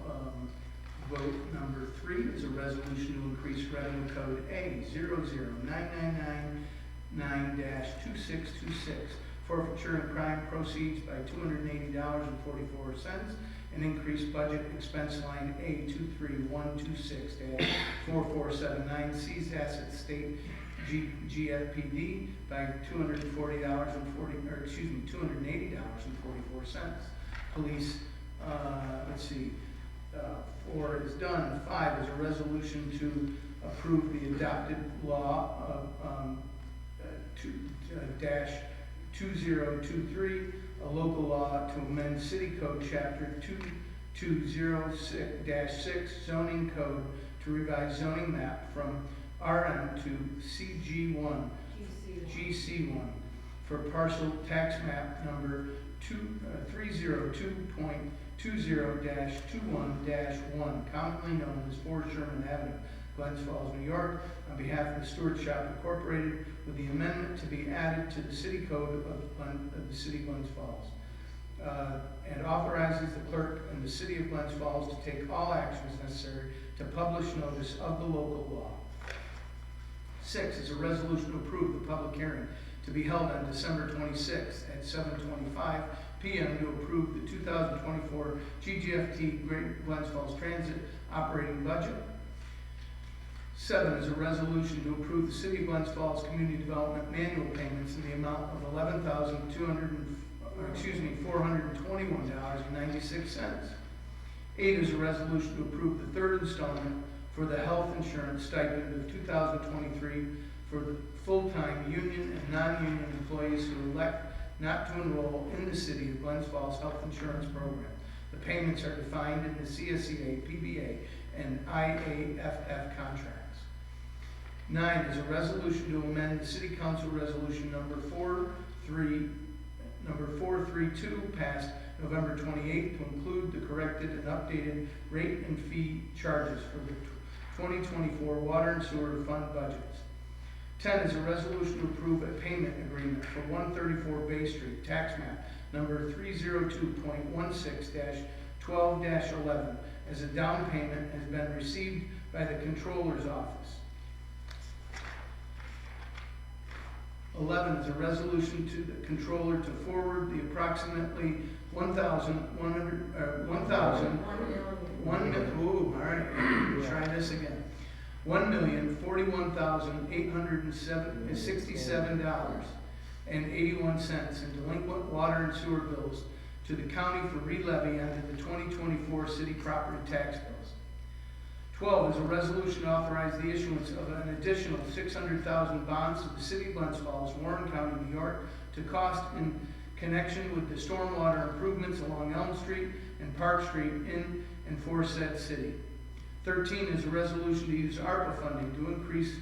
vote number 3 is a resolution to increase revenue code A 00999-2626 forfeiture and crime proceeds by $280.44, and increase budget expense line A23126-4479, seized assets state GFPD by $280.44. Police, let's see, 4 is done. 5 is a resolution to approve the adopted law of 2023, a local law to amend City Code Chapter 2206-6 zoning code to revise zoning map from RM to CG1, GC1 for parcel tax map number 302.20-21-1, commonly known as 4 Sherman Avenue, Glens Falls, New York, on behalf of the Stewart Shop Incorporated, with the amendment to be added to the city code of the city of Glens Falls, and authorizes the clerk and the city of Glens Falls to take all actions necessary to publish notice of the local law. 6 is a resolution to approve the public hearing to be held on December 26th at 7:25 p.m. to approve the 2024 GGFT Great Glens Falls Transit operating budget. 7 is a resolution to approve the City of Glens Falls Community Development manual payments in the amount of $421.96. 8 is a resolution to approve the 3rd installment for the health insurance stipend of 2023 for the full-time union and non-union employees who elect not to enroll in the City of Glens Falls Health Insurance Program. The payments are defined in the CSEA, PBA, and IAFF contracts. 9 is a resolution to amend the City Council Resolution number 432 passed November 28th to include the corrected and updated rate and fee charges for the 2024 water and sewer fund budgets. 10 is a resolution to approve a payment agreement for 134 Bay Street, tax map number 302.16-12-11, as a down payment has been received by the Controller's Office. 11 is a resolution to the Controller to forward the approximately $1 $1,041,867.81 in delinquent water and sewer bills to the county for relevy under the 2024 city property tax bills. 12 is a resolution to authorize the issuance of an additional 600,000 bonds to the City of Glens Falls, Warren County, New York, to cost in connection with the stormwater improvements along Elm Street and Park Street in and for said city. 13 is a resolution to use ARPA funding to increase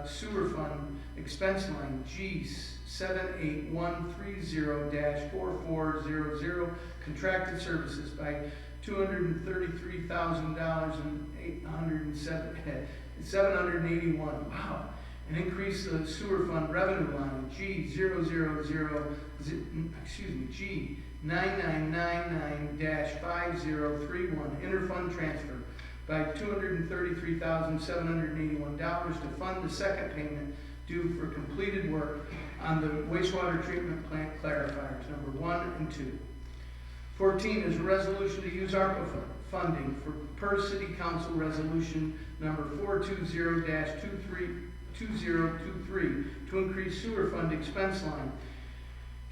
sewer fund expense line G78130-4400 contracted services by $233,781. Wow. And increase the sewer fund revenue line G999-5031 interfund transfer by $233,781 to fund the second payment due for completed work on the wastewater treatment plant clarifiers number 1 and 2. 14 is a resolution to use ARPA funding for per City Council Resolution number 420-2023 to increase sewer fund expense line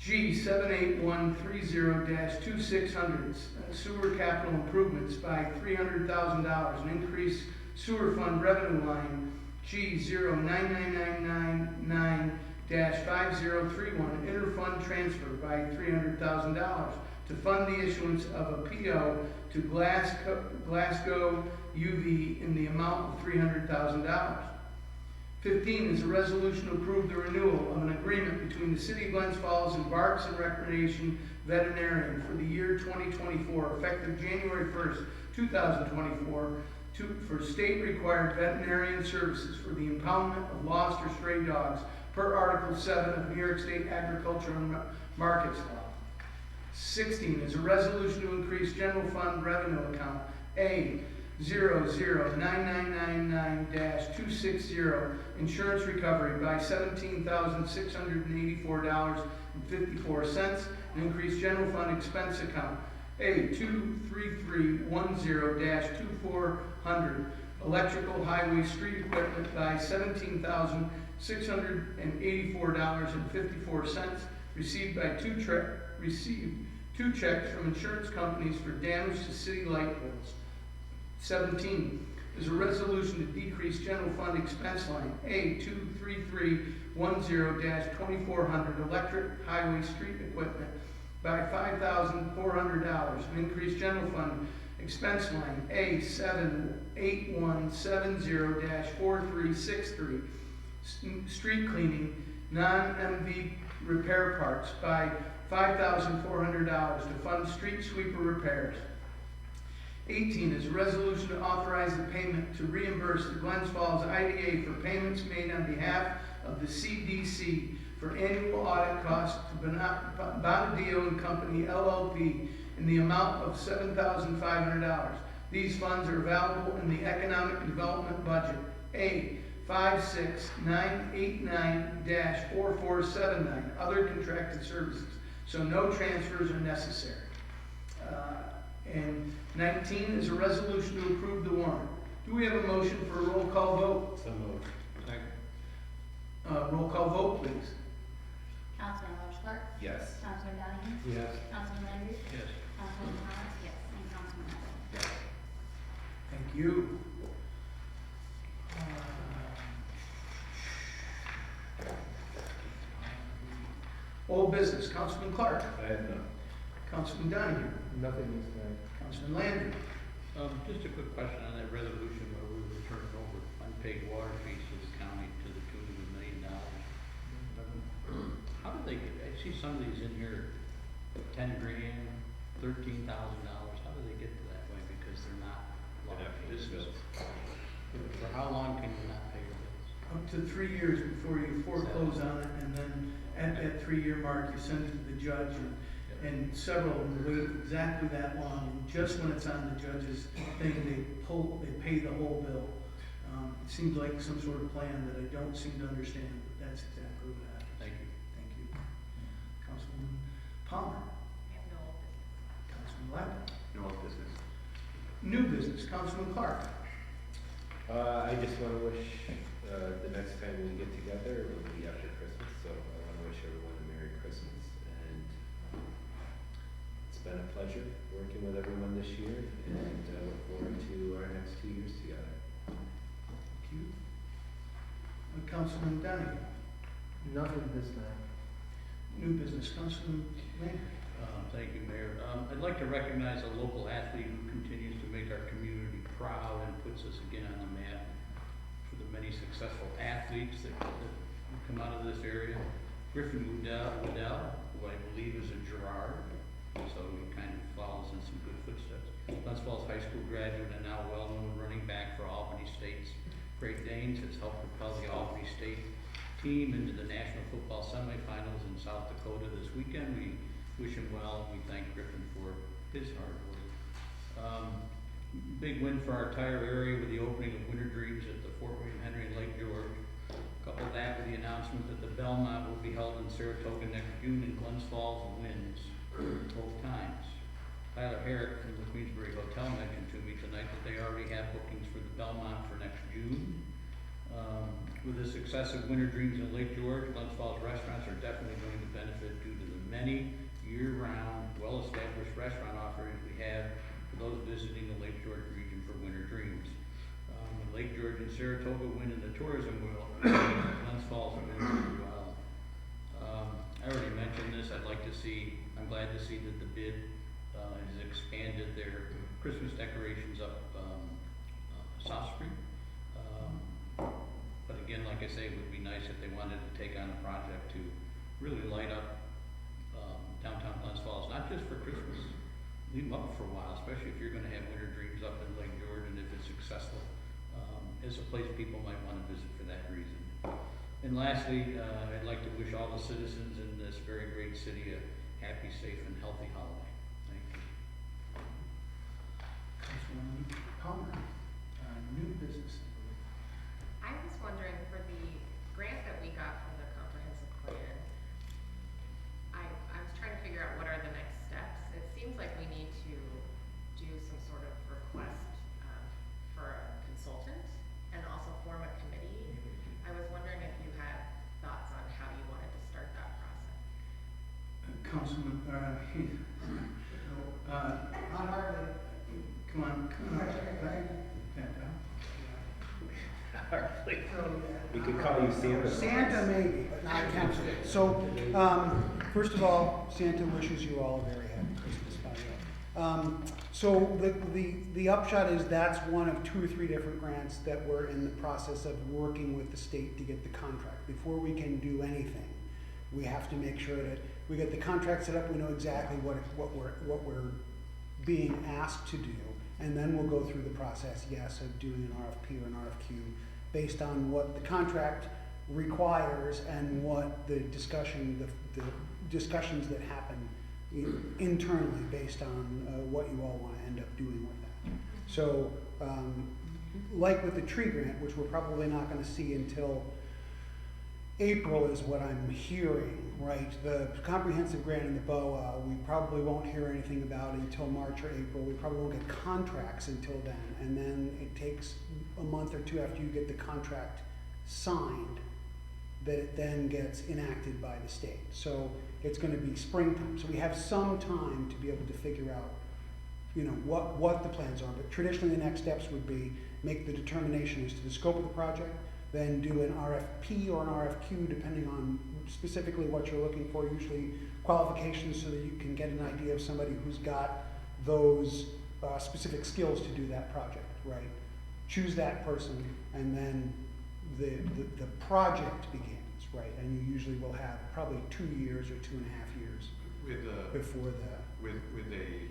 G78130-2600 sewer capital improvements by $300,000 and increase sewer fund revenue line G099999-5031 interfund transfer by $300,000 to fund the issuance of a PO to Glasgow UV in the amount of $300,000. 15 is a resolution to approve the renewal of an agreement between the City of Glens Falls and Parks and Recreation Veterinarian for the year 2024, effective January 1st, 2024, for state-required veterinarian services for the impoundment of lost or stray dogs per Article 7 of New York State Agricultural and Markets Law. 16 is a resolution to increase general fund revenue account A 260, insurance recovery by $17,684.54, and increase general fund expense account A 23310-2400, electrical highway street equipment by $17,684.54, received two checks from insurance companies for damage to city light poles. 17 is a resolution to decrease general fund expense line A 23310-2400, electric highway street equipment by $5,400, and increase general fund expense line A 78170-4363, street cleaning, non-MV repair parts by $5,400 to fund street sweeper repairs. 18 is a resolution to authorize the payment to reimburse the Glens Falls IDA for payments made on behalf of the CDC for annual audit costs to Bonadillo and Company LLP in the amount of $7,500. These funds are available in the Economic Development Budget A 56989-4479, other contracted services. So no transfers are necessary. And 19 is a resolution to approve the warrant. Do we have a motion for a roll call vote? So moved. Roll call vote, please. Councilman Clark. Yes. Councilman Donahue. Yes. Councilman Landry. Yes. Councilman Thomas. Yes. And Councilman Evans. Yes. Thank you. Old business, Councilman Clark. I have none. Councilman Donahue. Nothing this time. Councilman Landry. Just a quick question on that resolution where we were turning over unpaid water fees to the county to the tune of $1 million. How did they get, I see some of these in here, 10 grand, $13,000. How do they get to that way? Because they're not large businesses. For how long can you not pay your bills? Up to 3 years before you foreclose on it, and then at that 3-year mark, you send it to the judge, and several of them wait exactly that long, and just when it's on the judge's thing, they pay the whole bill. It seems like some sort of plan that I don't seem to understand, but that's exactly what happened. Thank you. Thank you. Councilman Palmer. We have no old business. Councilman Lapp. No old business. New business, Councilman Clark. I just want to wish the next time we get together will be after Christmas, so I want to wish everyone a Merry Christmas. And it's been a pleasure working with everyone this year, and look forward to our next 2 years together. Thank you. Councilman Donahue. Nothing this time. New business, Councilman Landry. Thank you, Mayor. I'd like to recognize a local athlete who continues to make our community proud and puts us again on the map for the many successful athletes that come out of this area. Griffin Woodell, who I believe is a Girard, so he kind of follows in some good footsteps. Glens Falls High School graduate and now well-known running back for Albany State's Great Danes, has helped propel the Albany State team into the National Football Semifinals in South Dakota this weekend. We wish him well, and we thank Griffin for his hard work. Big win for our entire area with the opening of Winter Dreams at the Fort William Henry and Lake George. Couple that with the announcement that the Belmont will be held in Saratoga next June, and Glens Falls wins both times. Tyler Herrick from the Queensbury Hotel mentioned to me tonight that they already have bookings for the Belmont for next June. With the success of Winter Dreams in Lake George, Glens Falls restaurants are definitely going to benefit due to the many year-round, well-established restaurant offerings we have for those visiting the Lake George region for Winter Dreams. When Lake George and Saratoga win in the tourism world, Glens Falls wins as well. I already mentioned this. I'm glad to see that the bid has expanded their Christmas decorations up South Street. But again, like I say, it would be nice if they wanted to take on a project to really light up downtown Glens Falls, not just for Christmas. Leave them up for a while, especially if you're gonna have Winter Dreams up in Lake George, and if it's successful, as a place people might wanna visit for that reason. And lastly, I'd like to wish all the citizens in this very great city a happy, safe, and healthy holiday. Thank you. Councilman Palmer. Not hardly. Come on. We could call you Santa. Santa maybe, but not council. So, first of all, Santa wishes you all a very happy Christmas, by the way. So the upshot is that's one of 2 or 3 different grants that we're in the process of working with the state to get the contract. Before we can do anything, we have to make sure that we get the contract set up, we know exactly what we're being asked to do, and then we'll go through the process, yes, of doing an RFP or an RFQ based on what the contract requires and what the discussions that happen internally based on what you all want to end up doing with that. So, like with the tree grant, which we're probably not going to see until April is what I'm hearing, right? The comprehensive grant in the BOA, we probably won't hear anything about until March or April. We probably won't get contracts until then. And then it takes a month or 2 after you get the contract signed that it then gets enacted by the state. So it's going to be springtime. So we have some time to be able to figure out, what the plans are. But traditionally the next steps would be make the determination as to the scope of the project, then do an RFP or an RFQ depending on specifically what you're looking for, usually qualifications so that you can get an idea of somebody who's got those specific skills to do that project, right? Choose that person and then the project begins, right? And you usually will have probably 2 years or 2.5 years before the... With a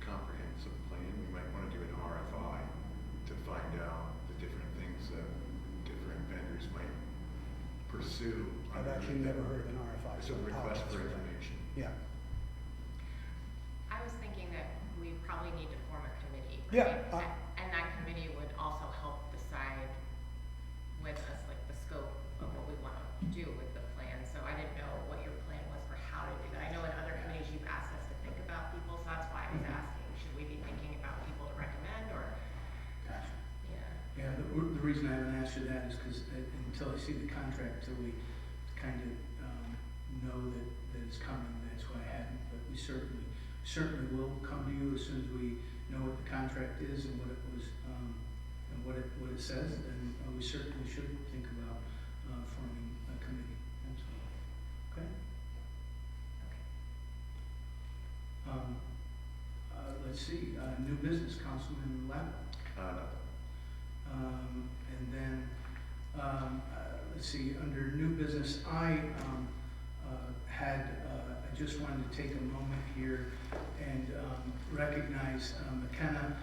comprehensive plan, we might want to do an RFI to find out the different things that different vendors might pursue. I've actually never heard of an RFI. It's a request for information. Yeah. I was thinking that we probably need to form a committee. Yeah. Right? And that committee would also help decide with us, like, the scope of what we want to do with the plan. So I didn't know what your plan was for how to do that. I know in other committees you've asked us to think about people, so that's why I was asking, should we be thinking about people to recommend or? Gotcha. Yeah. Yeah, the reason I haven't asked you that is because until I see the contract, till we kind of know that it's coming, that's why I hadn't. But we certainly will come to you as soon as we know what the contract is and what it was, and what it says. And we certainly should think about forming a committee. Absolutely. Okay. Let's see. New business, Councilman Lapp. And then, let's see, under new business, I just wanted to take a moment here and recognize McKenna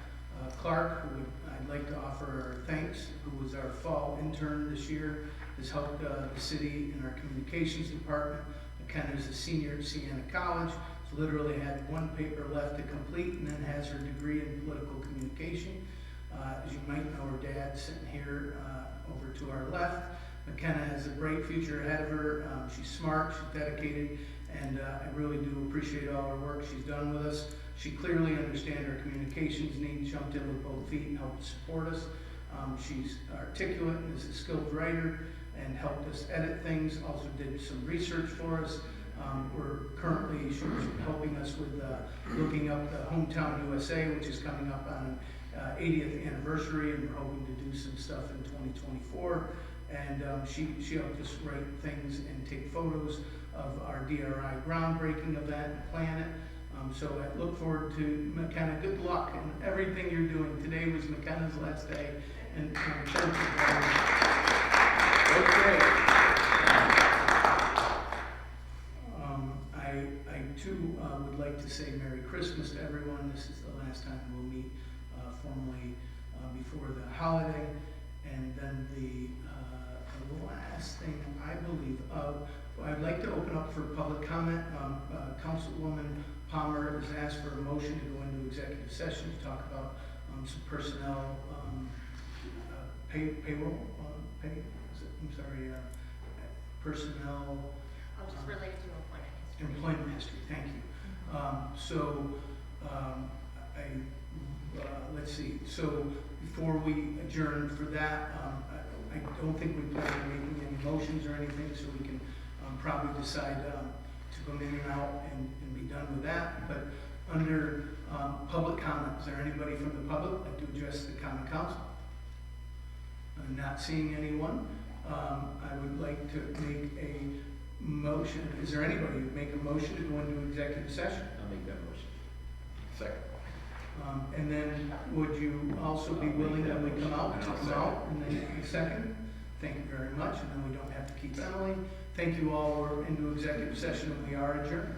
Clark, who I'd like to offer our thanks, who was our fall intern this year, has helped the city in our communications department. McKenna is a senior at Siena College, has literally had 1 paper left to complete and then has her degree in political communication. As you might know, her dad's sitting here over to our left. McKenna has a bright future ahead of her. She's smart, she's dedicated, and I really do appreciate all her work she's done with us. She clearly understands our communications needs, jumped in with both feet and helped support us. She's articulate and is a skilled writer and helped us edit things, also did some research for us. She's helping us with looking up the Hometown USA, which is coming up on 80th anniversary, and we're hoping to do some stuff in 2024. And she helped us write things and take photos of our DRI groundbreaking event and plan it. So I look forward to McKenna. Good luck in everything you're doing. Today was McKenna's last day, and thank you very much. Okay. I too would like to say Merry Christmas to everyone. This is the last time we'll meet formally before the holiday. And then the last thing I believe, I'd like to open up for public comment. Councilwoman Palmer has asked for a motion to go into executive session to talk about some personnel, payroll, personnel. Oh, just related to employment history. Employment history, thank you. Let's see, so before we adjourn for that, I don't think we plan on making any motions or anything, so we can probably decide to come in and out and be done with that. But under public comment, is there anybody from the public like to address the common council? I'm not seeing anyone. I would like to make a motion. Is there anybody who'd make a motion to go into executive session? I'll make that motion. Second. And then would you also be willing when we come out to come out and then a second? Thank you very much, and then we don't have to keep settling. Thank you all. We're into executive session and we are adjourned.